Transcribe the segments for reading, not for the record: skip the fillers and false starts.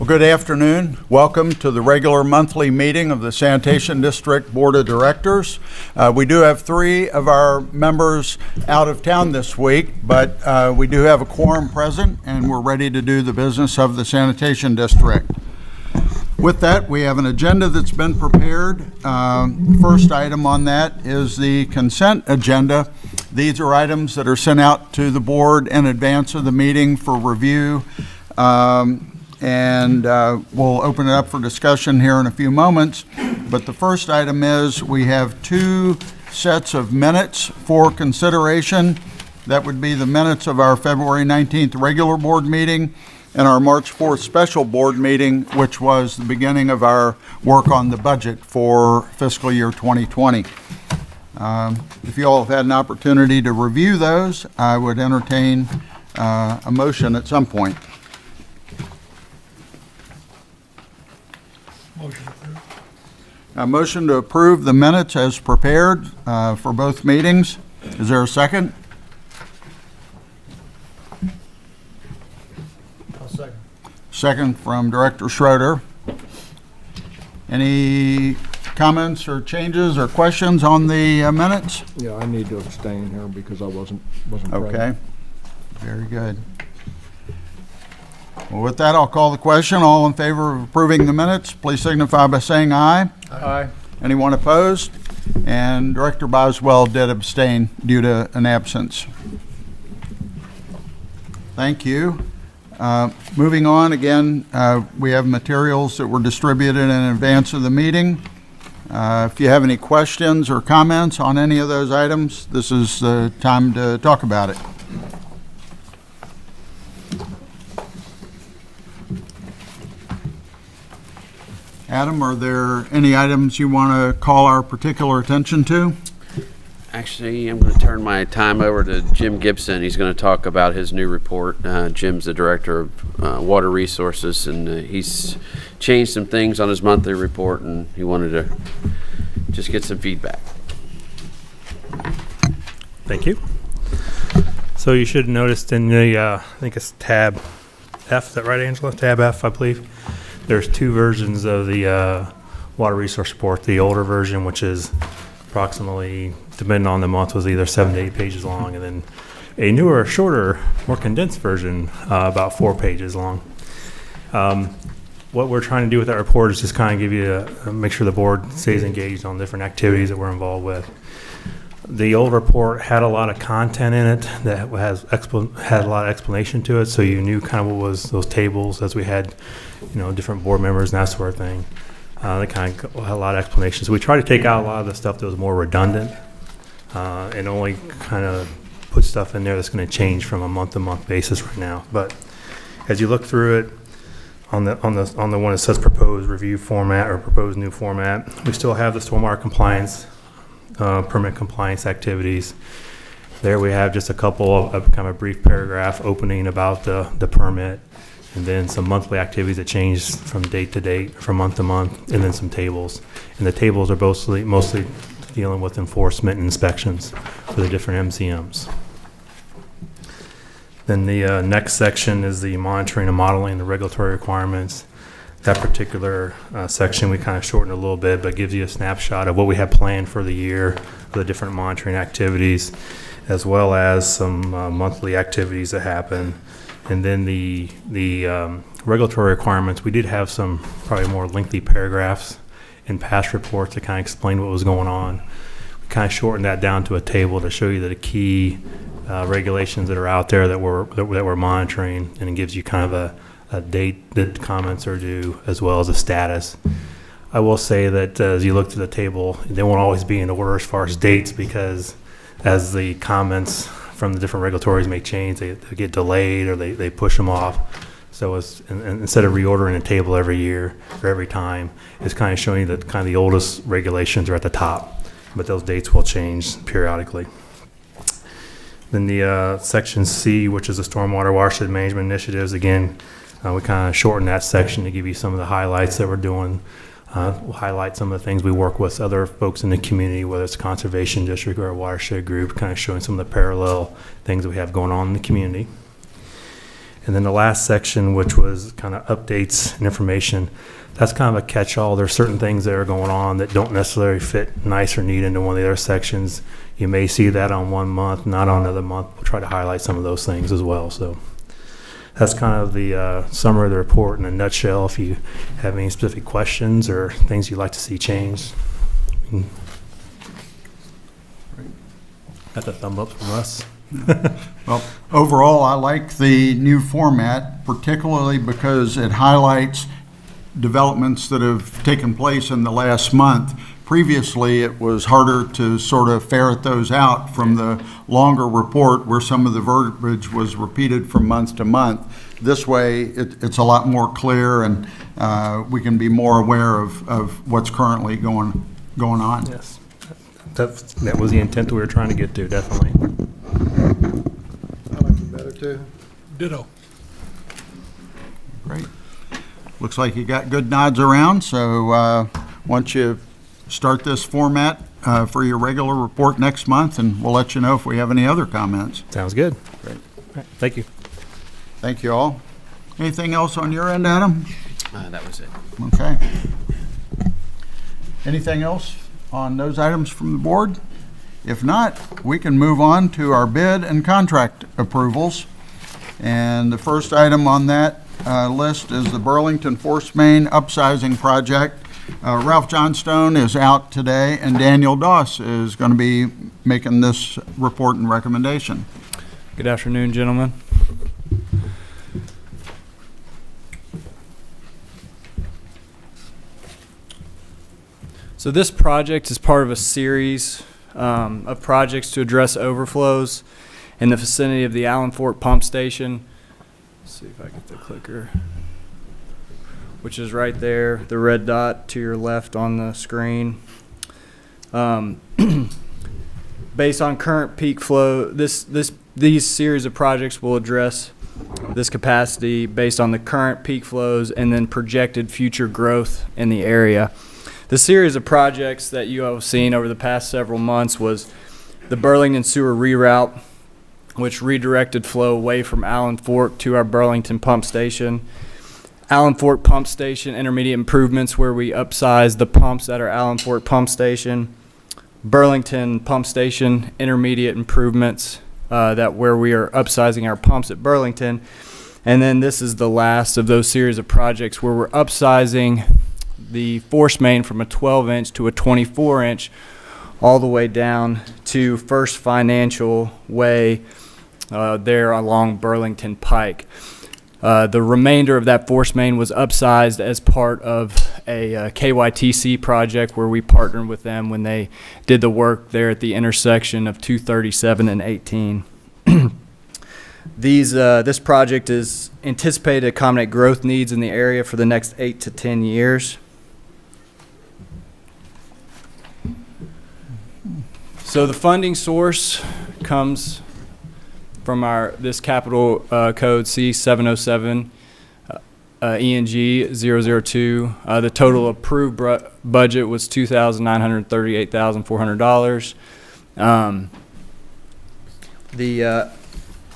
Well, good afternoon. Welcome to the regular monthly meeting of the Sanitation District Board of Directors. We do have 3 of our members out of town this week, but we do have a quorum present and we're ready to do the business of the Sanitation District. With that, we have an agenda that's been prepared. First item on that is the consent agenda. These are items that are sent out to the board in advance of the meeting for review. And we'll open it up for discussion here in a few moments. But the first item is we have 2 sets of minutes for consideration. That would be the minutes of our February 19th regular board meeting and our March 4th special board meeting, which was the beginning of our work on the budget for fiscal year 2020. If you all have had an opportunity to review those, I would entertain a motion at some point. A motion to approve the minutes as prepared for both meetings. Is there a second? I'll second. Second from Director Schroeder. Any comments or changes or questions on the minutes? Yeah, I need to abstain here because I wasn't present. Okay, very good. Well, with that, I'll call the question. All in favor of approving the minutes, please signify by saying aye. Aye. Anyone opposed? And Director Boswell did abstain due to an absence. Thank you. Moving on, again, we have materials that were distributed in advance of the meeting. If you have any questions or comments on any of those items, this is the time to talk about it. Adam, are there any items you want to call our particular attention to? Actually, I'm going to turn my time over to Jim Gibson. He's going to talk about his new report. Jim's the Director of Water Resources, and he's changed some things on his monthly report, and he wanted to just get some feedback. Thank you. So you should have noticed in the, I think it's tab F, is that right, Angela? Tab F, I believe. There's 2 versions of the water resource report. The older version, which is approximately, depending on the month, was either 7 to 8 pages long, and then a newer, shorter, more condensed version, about 4 pages long. What we're trying to do with that report is just kind of give you make sure the board stays engaged on different activities that we're involved with. The old report had a lot of content in it that had a lot of explanation to it, so you knew kind of what was those tables as we had, different board members and that sort of thing. They kind of had a lot of explanations. So we tried to take out a lot of the stuff that was more redundant and only kind of put stuff in there that's going to change from a month-to-month basis right now. But as you look through it, on the one that says proposed review format or proposed new format, we still have the stormwater compliance, permit compliance activities. There we have just a couple of kind of a brief paragraph opening about the permit, and then some monthly activities that change from date to date, from month to month, and then some tables. And the tables are mostly dealing with enforcement and inspections for the different MCMs. Then the next section is the monitoring and modeling the regulatory requirements. That particular section we kind of shortened a little bit, but gives you a snapshot of what we have planned for the year, the different monitoring activities, as well as some monthly activities that happen. And then the regulatory requirements, we did have some probably more lengthy paragraphs in past reports that kind of explained what was going on. We kind of shortened that down to a table to show you the key regulations that are out there that we're monitoring, and it gives you kind of a date that comments are due, as well as a status. I will say that as you look to the table, they won't always be in order as far as dates, because as the comments from the different regulatories may change, they get delayed or they push them off. So instead of reordering a table every year or every time, it's kind of showing you that kind of the oldest regulations are at the top, but those dates will change periodically. Then the section C, which is the stormwater watershed management initiatives, again, we kind of shortened that section to give you some of the highlights that we're doing. We'll highlight some of the things we work with other folks in the community, whether it's a conservation district or a watershed group, kind of showing some of the parallel things that we have going on in the community. And then the last section, which was kind of updates and information, that's kind of a catch-all. There's certain things that are going on that don't necessarily fit nice or neat into one of the other sections. You may see that on one month, not on another month. We'll try to highlight some of those things as well. So that's kind of the summary of the report in a nutshell. If you have any specific questions or things you'd like to see changed. Got the thumb up from us. Well, overall, I like the new format, particularly because it highlights developments that have taken place in the last month. Previously, it was harder to sort of ferret those out from the longer report where some of the verbiage was repeated from month to month. This way, it's a lot more clear, and we can be more aware of what's currently going on. Yes. That was the intent that we were trying to get to, definitely. I like it better too. Ditto. Great. Looks like you got good nods around, so once you start this format for your regular report next month, and we'll let you know if we have any other comments. Sounds good. Great. All right, thank you. Thank you all. Anything else on your end, Adam? That was it. Okay. Anything else on those items from the board? If not, we can move on to our bid and contract approvals. And the first item on that list is the Burlington Force Main upsizing project. Ralph Johnstone is out today, and Daniel Doss is going to be making this report and recommendation. Good afternoon, gentlemen. So this project is part of a series of projects to address overflows in the vicinity of the Allen Fork Pump Station. Let's see if I get the clicker, which is right there, the red dot to your left on the screen. Based on current peak flow, these series of projects will address this capacity based on the current peak flows and then projected future growth in the area. The series of projects that you have seen over the past several months was the Burlington Sewer Reroute, which redirected flow away from Allen Fork to our Burlington Pump Station. Allen Fork Pump Station intermediate improvements, where we upsize the pumps at our Allen Fork Pump Station. Burlington Pump Station intermediate improvements, that where we are upsizing our pumps at Burlington. And then this is the last of those series of projects where we're upsizing the force main from a 12-inch to a 24-inch all the way down to First Financial Way there along Burlington Pike. The remainder of that force main was upsized as part of a KYTC project where we partnered with them when they did the work there at the intersection of 237 and 18. This project is anticipated to accommodate growth needs in the area for the next 8 to 10 years. So the funding source comes from this capital code C707 ENG 002. The total approved budget was $2,938,400.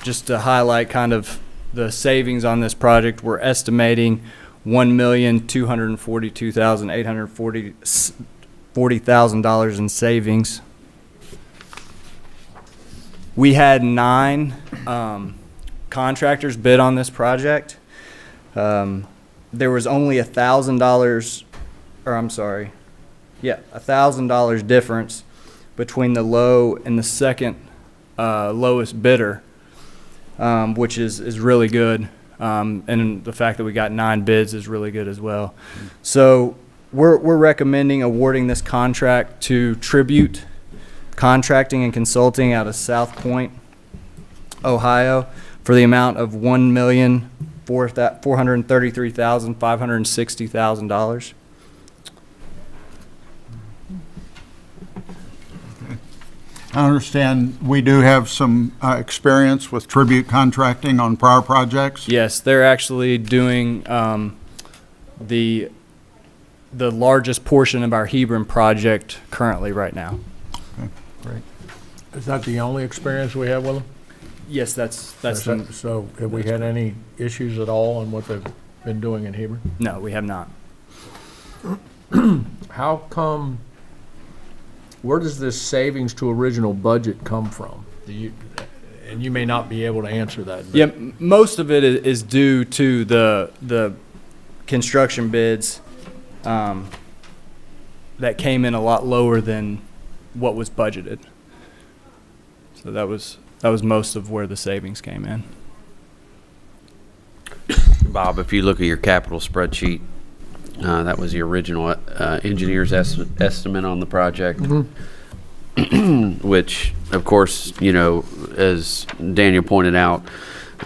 Just to highlight kind of the savings on this project, we're estimating $1,242,840 in savings. We had 9 contractors bid on this project. There was only $1,000 difference between the low and the second lowest bidder, which is really good. And the fact that we got 9 bids is really good as well. So we're recommending awarding this contract to Tribute Contracting and Consulting out of South Point, Ohio, for the amount of $1,433,560,000. I understand we do have some experience with Tribute Contracting on prior projects. Yes, they're actually doing the largest portion of our Hebron project currently right now. Okay, great. Is that the only experience we have with them? Yes, that's the, So have we had any issues at all on what they've been doing in Hebron? no, we have not. How come, where does this savings to original budget come from? And you may not be able to answer that. but- Yeah, most of it is due to the construction bids that came in a lot lower than what was budgeted. So that was most of where the savings came in. Bob, if you look at your capital spreadsheet, that was the original engineer's estimate on the project. Which, of course, you know, as Daniel pointed out,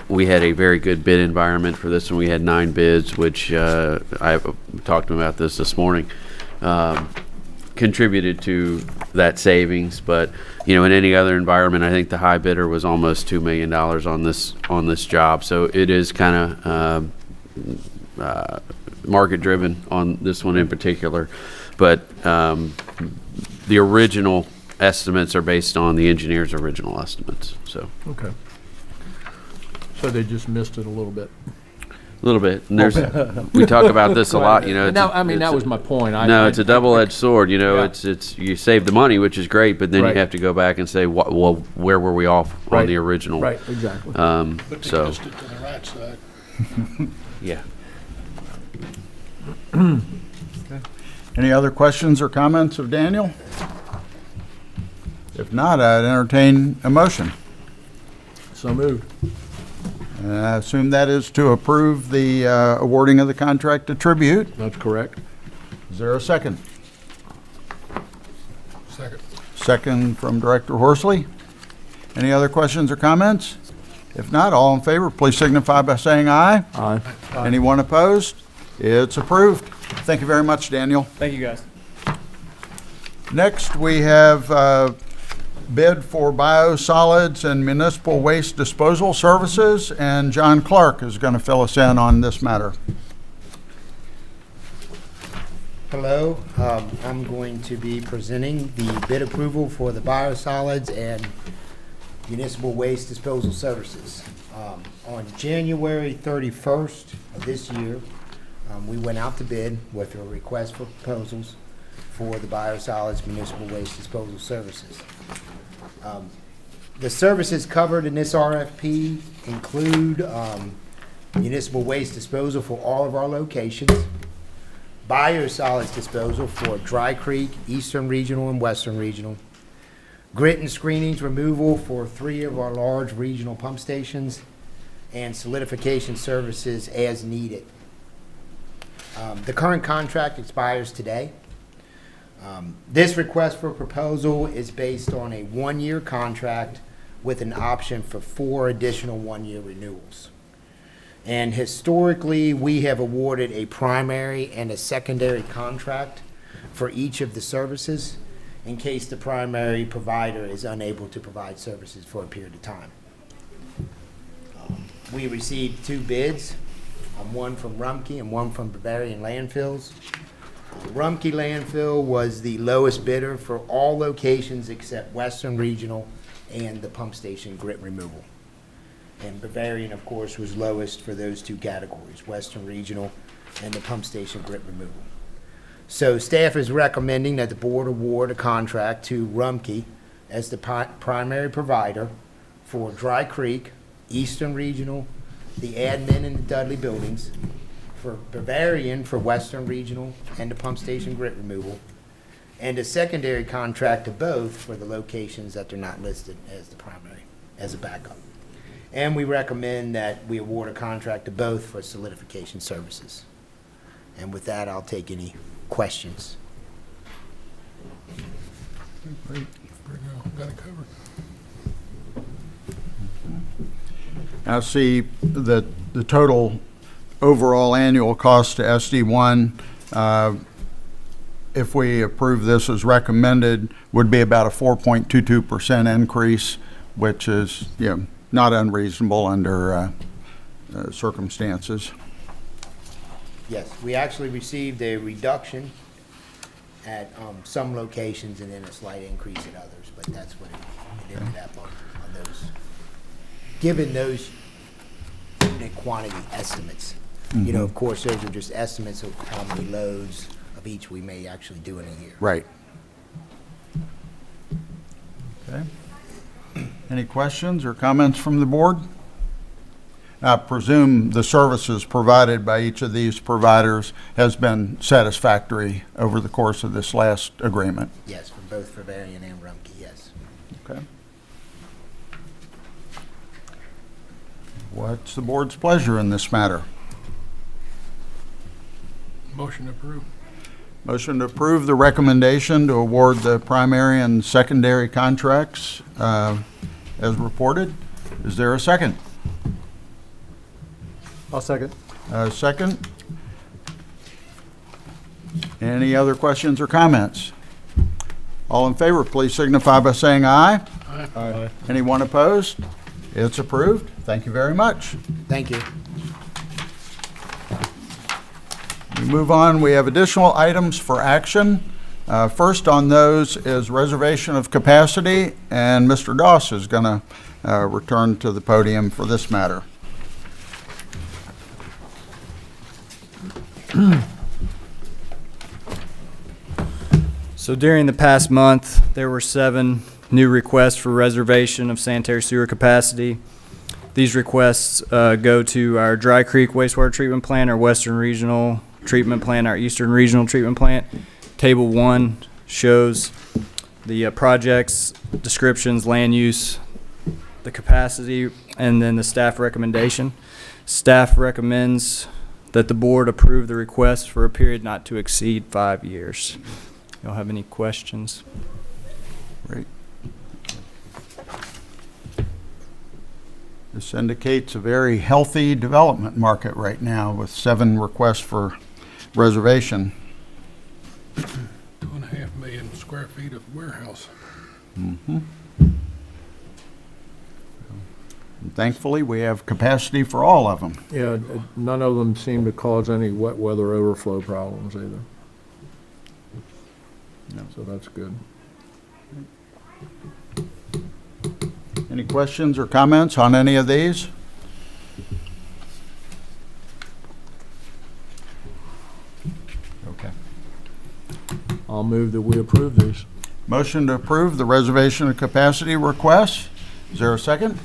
we had a very good bid environment for this, and we had 9 bids, which I talked about this morning, contributed to that savings. But, you know, in any other environment, I think the high bidder was almost $2 million on this job. So it is kind of market driven on this one in particular. But the original estimates are based on the engineer's original estimates, so Okay. So they just missed it a little bit. a little bit. And there's we talk about this a lot, you know. No, I mean, that was my point. No, it's a double-edged sword, you know. Yeah. It's you save the money, which is great, but then Right. you have to go back and say, well, where were we off on Right. the original? Right, exactly. But they So missed it to the right side. yeah. Any other questions or comments of Daniel? If not, I'd entertain a motion. So moved. And I assume that is to approve the awarding of the contract to Tribute. That's correct. Is there a second? Second. Second from Director Horsley. Any other questions or comments? If not, all in favor, please signify by saying aye. Aye. Anyone opposed? It's approved. Thank you very much, Daniel. Thank you, guys. Next, we have bid for biosolids and municipal waste disposal services, and John Clark is going to fill us in on this matter. Hello, I'm going to be presenting the bid approval for the biosolids and municipal waste disposal services. On January 31st of this year, we went out to bid with a request for proposals for the biosolids municipal waste disposal services. The services covered in this RFP include municipal waste disposal for all of our locations, biosolids disposal for Dry Creek, Eastern Regional, and Western Regional, grit and screenings removal for 3 of our large regional pump stations, and solidification services as needed. The current contract expires today. This request for proposal is based on a 1-year contract with an option for 4 additional 1-year renewals. And historically, we have awarded a primary and a secondary contract for each of the services in case the primary provider is unable to provide services for a period of time. We received 2 bids, one from Rumpke and one from Bavarian Landfills. Rumpke Landfill was the lowest bidder for all locations except Western Regional and the pump station grit removal. And Bavarian, of course, was lowest for those 2 categories, Western Regional and the pump station grit removal. So staff is recommending that the board award a contract to Rumpke as the primary provider for Dry Creek, Eastern Regional, the admin and the Dudley buildings, for Bavarian for Western Regional and the pump station grit removal, and a secondary contract to both for the locations that they're not listed as the primary, as a backup. And we recommend that we award a contract to both for solidification services. And with that, I'll take any questions. Got it covered. I see that the total overall annual cost to SD1, if we approve this as recommended, would be about a 4.22% increase, which is, you know, not unreasonable under circumstances. Yes, we actually received a reduction at some locations and then a slight increase at others, but that's what it ended up on those. given those unit quantity estimates. You know, of course, those are just estimates of how many loads of each we may actually do in a year. Right. Okay. Any questions or comments from the board? I presume the services provided by each of these providers has been satisfactory over the course of this last agreement. Yes, from both Bavarian and Rumpke, yes. Okay. What's the board's pleasure in this matter? Motion approved. Motion to approve the recommendation to award the primary and secondary contracts as reported. Is there a second? I'll second. Second. Any other questions or comments? All in favor, please signify by saying aye. Aye. Anyone opposed? It's approved. Thank you very much. Thank you. We move on. We have additional items for action. First on those is reservation of capacity, and Mr. Doss is going to return to the podium for this matter. So during the past month, there were 7 new requests for reservation of sanitary sewer capacity. These requests go to our Dry Creek wastewater treatment plant, our Western Regional Treatment Plant, our Eastern Regional Treatment Plant. Table 1 shows the projects, descriptions, land use, the capacity, and then the staff recommendation. Staff recommends that the board approve the request for a period not to exceed 5 years. Y'all have any questions? Great. This indicates a very healthy development market right now with 7 requests for reservation. 2.5 million square feet of warehouse. And thankfully, we have capacity for all of them. Yeah, none of them seem to cause any wet weather overflow problems either. No. So that's good. Any questions or comments on any of these? Okay. I'll move that we approve these. Motion to approve the reservation of capacity request. Is there a second?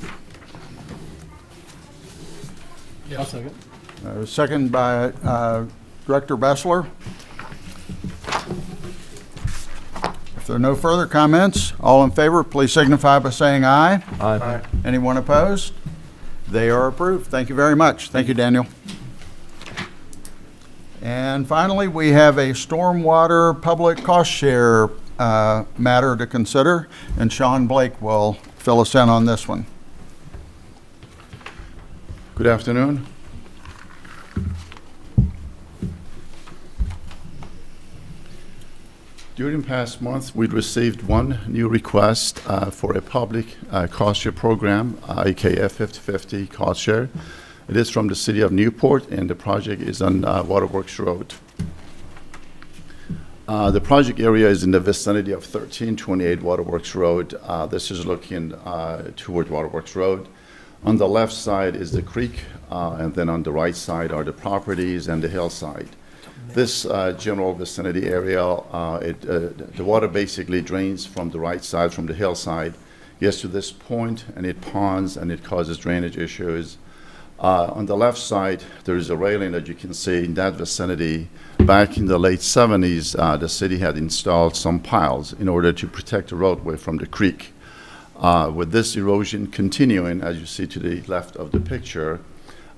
I'll second. Second by Director Bessler. If there are no further comments, all in favor, please signify by saying aye. Aye. Anyone opposed? They are approved. Thank you very much. Thank you, Daniel. And finally, we have a stormwater public cost share matter to consider, and Sean Blake will fill us in on this one. Good afternoon. During past month, we received 1 new request for a public cost share program, aka 50/50 cost share. It is from the city of Newport, and the project is on Waterworks Road. The project area is in the vicinity of 1328 Waterworks Road. This is looking toward Waterworks Road. On the left side is the creek, and then on the right side are the properties and the hillside. This general vicinity area, the water basically drains from the right side, from the hillside, gets to this point, and it ponds, and it causes drainage issues. On the left side, there is a railing that you can see in that vicinity. Back in the late 70s, the city had installed some piles in order to protect the roadway from the creek. With this erosion continuing, as you see to the left of the picture,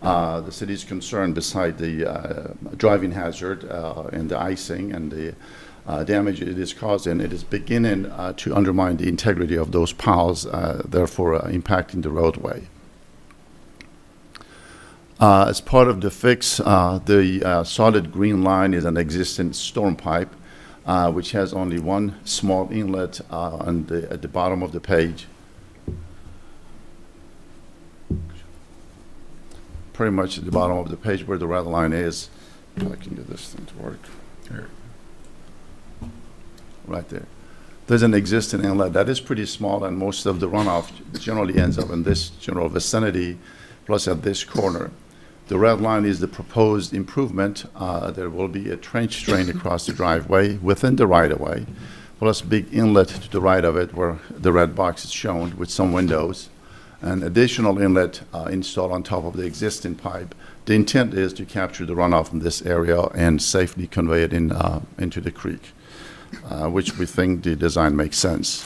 the city is concerned, beside the driving hazard and the icing and the damage it is causing, it is beginning to undermine the integrity of those piles, therefore impacting the roadway. As part of the fix, the solid green line is an existing storm pipe, which has only 1 small inlet at the bottom of the page. Pretty much at the bottom of the page where the red line is. If I can get this thing to work. Here. Right there. There's an existing inlet that is pretty small, and most of the runoff generally ends up in this general vicinity, plus at this corner. The red line is the proposed improvement. There will be a trench drain across the driveway within the right-of-way, plus big inlet to the right of it where the red box is shown with some windows. An additional inlet installed on top of the existing pipe. The intent is to capture the runoff in this area and safely convey it into the creek, which we think the design makes sense.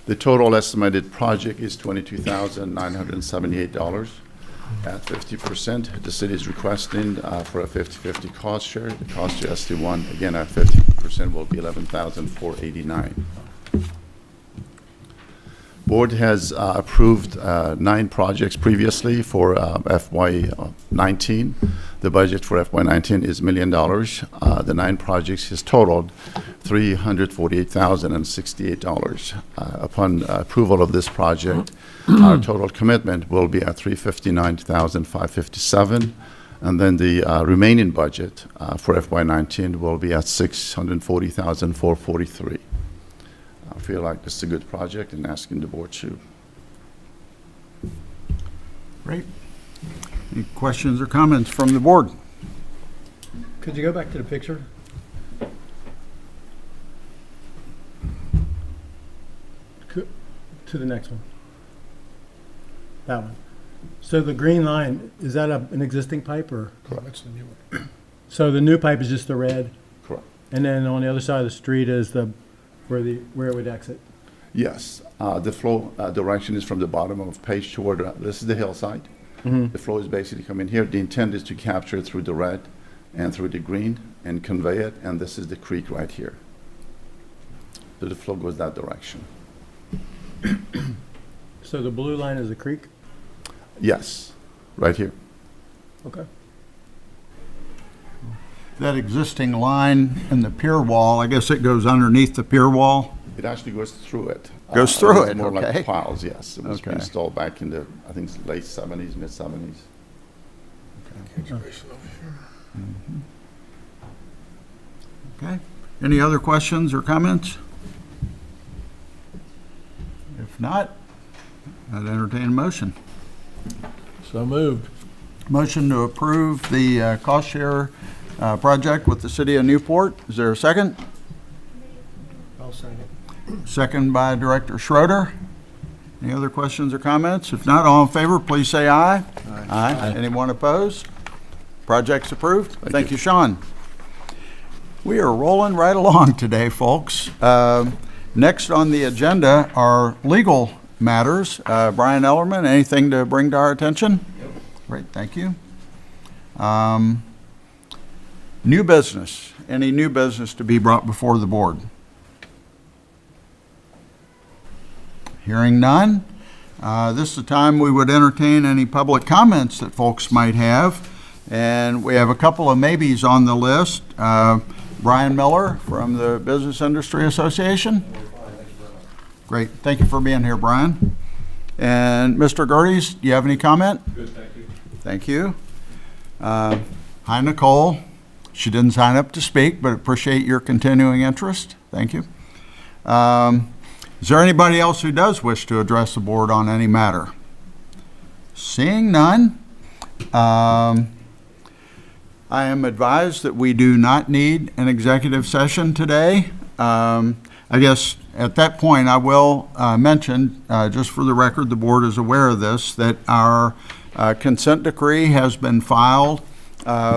The total estimated project is $22,978 at 50%. The city is requesting for a 50/50 cost share. The cost to ST1, again, at 50% will be $11,489. Board has approved 9 projects previously for FY19. The budget for FY19 is $1 million. The 9 projects has totaled $348,068. Upon approval of this project, our total commitment will be at $359,557, and then the remaining budget for FY19 will be at $640,443. I feel like this is a good project and asking the board to. Great. Any questions or comments from the board? Could you go back to the picture? To the next one. That one. So the green line, is that an existing pipe or? Correct. That's the new one. So the new pipe is just the red, Correct. and then on the other side of the street is where it would exit? Yes. The flow direction is from the bottom of page toward, this is the hillside. The flow is basically coming here. The intent is to capture it through the red and through the green and convey it, and this is the creek right here. So the flow goes that direction. So the blue line is the creek? Yes, right here. Okay. That existing line in the pier wall, I guess it goes underneath the pier wall? It actually goes through it. Goes through it's it, more okay. like piles, yes. It was Okay. installed back in the, I think, late 70s, mid-70s. Okay. Any other questions or comments? If not, I'd entertain a motion. So moved. Motion to approve the cost share project with the city of Newport. Is there a second? I'll second. Second by Director Schroeder. Any other questions or comments? If not, all in favor, please say aye. Aye. Anyone opposed? Project's approved. Thank you, Sean. We are rolling right along today, folks. Next on the agenda are legal matters. Brian Ellerman, anything to bring to our attention? Great, thank you. New business. Any new business to be brought before the board? Hearing none, this is the time we would entertain any public comments that folks might have. And we have a couple of maybes on the list. Brian Miller from the Business Industry Association. Great, thank you for being here, Brian. And Mr. Gerdes, do you have any comment? Good, thank you. Thank you. Hi, Nicole. She didn't sign up to speak, but appreciate your continuing interest. Thank you. Is there anybody else who does wish to address the board on any matter? Seeing none, I am advised that we do not need an executive session today. I guess at that point I will mention, just for the record, the board is aware of this, that our consent decree has been filed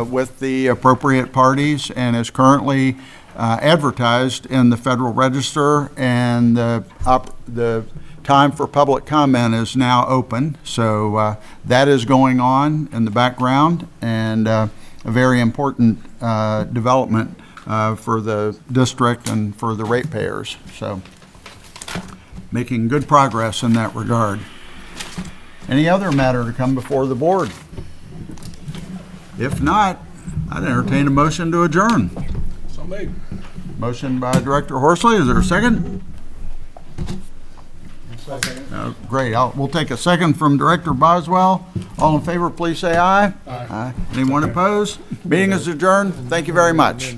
with the appropriate parties and is currently advertised in the Federal Register, and the time for public comment is now open. So that is going on in the background, and a very important development for the district and for the ratepayers. So making good progress in that regard. Any other matter to come before the board? If not, I'd entertain a motion to adjourn. So made. Motion by Director Horsley. Is there a second? Great. We'll take a second from Director Boswell. All in favor, please say aye. Aye. Anyone opposed? Meeting is adjourned. Thank you very much.